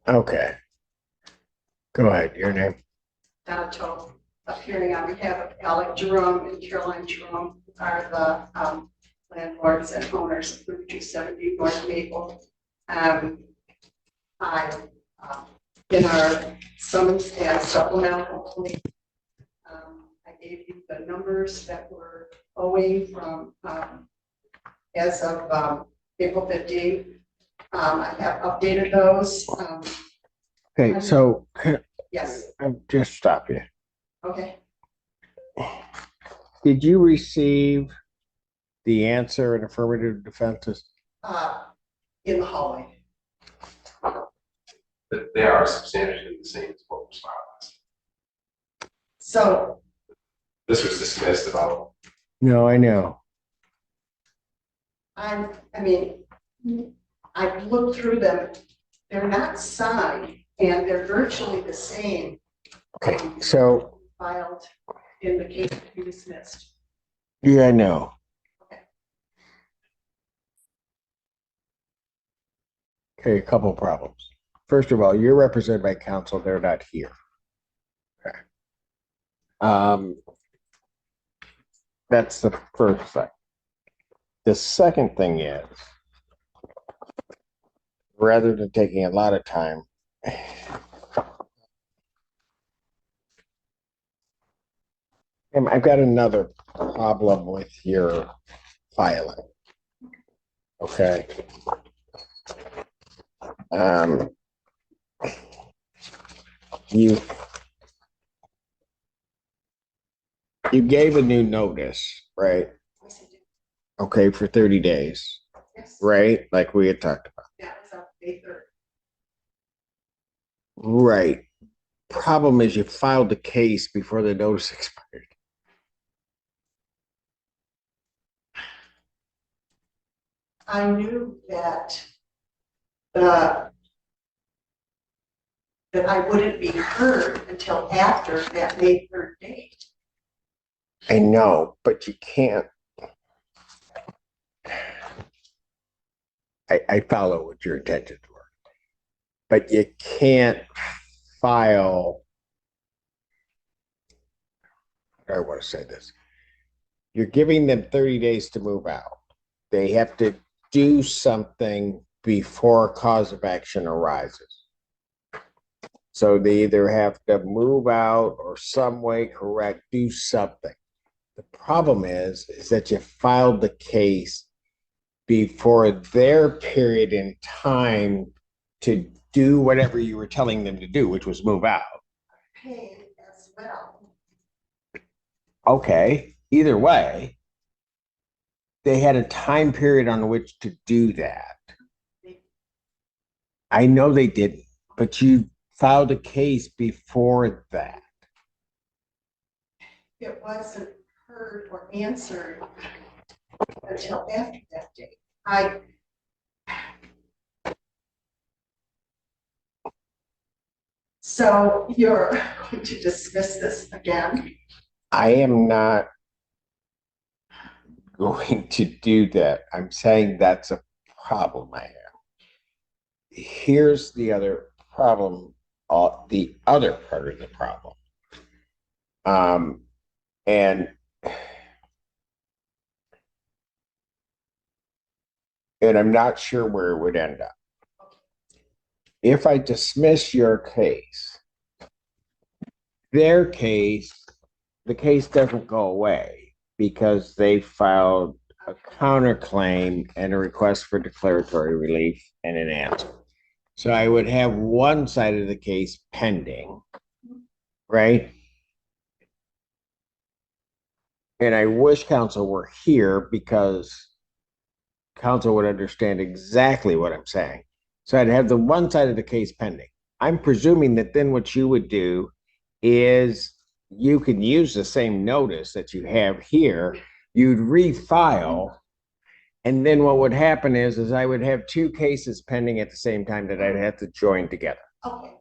Okay, go ahead, your name. Donato, appearing on behalf of Alec Jerome and Caroline Jerome, who are the landlords and owners of Route 270 North Maple. Um, I, in our summons and supplemental complaint, I gave you the numbers that were owing from as of April 15th. I have updated those. Okay, so Yes. I'll just stop you. Okay. Did you receive the answer in affirmative defenses? In the hallway. They are substantially the same as what was filed. So This was dismissed about. No, I know. I mean, I've looked through them. They're not signed and they're virtually the same. Okay, so Filed in the case to be dismissed. yeah, I know. Okay, a couple problems. First of all, you're represented by counsel, they're not here. Okay. That's the first thing. The second thing is, rather than taking a lot of time, and I've got another problem with your filing. Okay. You gave a new notice, right? Okay, for 30 days, Yes. right? Like we had talked about. That was up May 3rd. Right. Problem is you filed the case before the notice expired. I knew that that I wouldn't be heard until after that May 3rd date. I know, but you can't. I follow what your intentions were, but you can't file. I want to say this. You're giving them 30 days to move out. They have to do something before a cause of action arises. So they either have to move out or some way do something. The problem is that you filed the case before their period in time to do whatever you were telling them to do, which was move out. Paid as well. Okay, either way, they had a time period on which to do that. I know they didn't, but you filed a case before that. It wasn't heard or answered until after that date. So you're going to dismiss this again? I am not going to do that. I'm saying that's a problem I have. Here's the other problem, the other part of the problem. And I'm not sure where it would end up. If I dismiss your case, their case, the case doesn't go away because they filed a counterclaim and a request for declaratory relief and an answer. So I would have one side of the case pending, right? And I wish counsel were here because counsel would understand exactly what I'm saying. So I'd have the one side of the case pending. I'm presuming that then what you would do is you can use the same notice that you have here. You'd refile. And then what would happen is I would have two cases pending at the same time that I'd have to join together. Okay.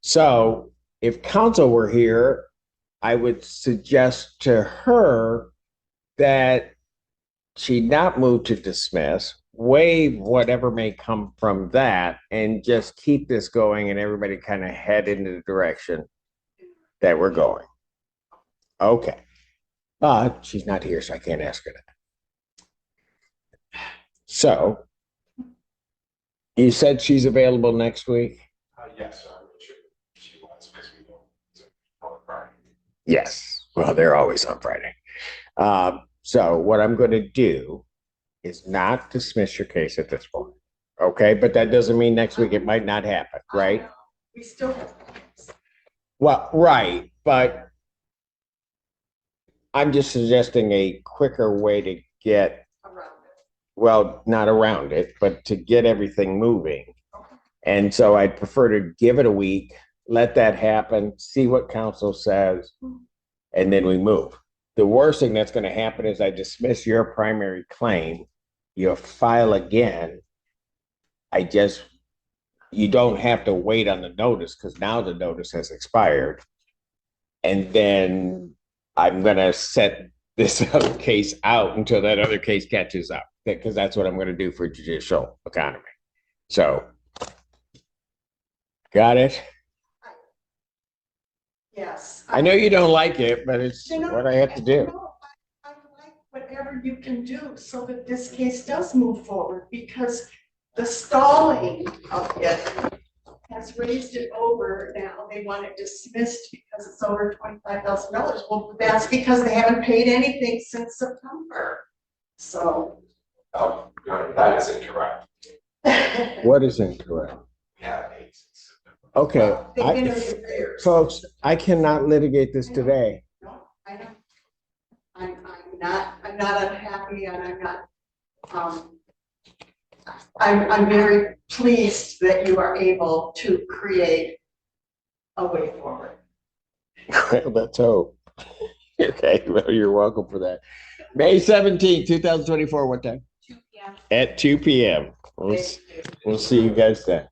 So if counsel were here, I would suggest to her that she not move to dismiss, waive whatever may come from that and just keep this going and everybody kind of head into the direction that we're going. Okay. But she's not here, so I can't ask her that. So you said she's available next week? Yes, I'm sure she wants to be on Friday. Yes. Well, they're always on Friday. So what I'm going to do is not dismiss your case at this point. Okay, but that doesn't mean next week it might not happen, right? We still have. Well, right, but I'm just suggesting a quicker way to get, Around it. well, not around it, but to get everything moving. And so I'd prefer to give it a week, let that happen, see what council says, and then we move. The worst thing that's going to happen is I dismiss your primary claim, you file again. You don't have to wait on the notice because now the notice has expired. And then I'm going to set this other case out until that other case catches up, because that's what I'm going to do for judicial economy. So, got it? Yes. I know you don't like it, but it's what I have to do. I like whatever you can do so that this case does move forward, because the stalling of it has raised it over. Now they want it dismissed because it's over $25,000. Well, that's because they haven't paid anything since September. So. Oh, that is incorrect. What is incorrect? Yeah. Okay, They've been in arrears. folks, I cannot litigate this today. No, I know. I'm not unhappy, and I'm not, I'm very pleased that you are able to create a way forward. Well, let's hope. Okay, well, you're welcome for that. May 17th, 2024, what time? 2 p.m. At 2 p.m. We'll see you guys then.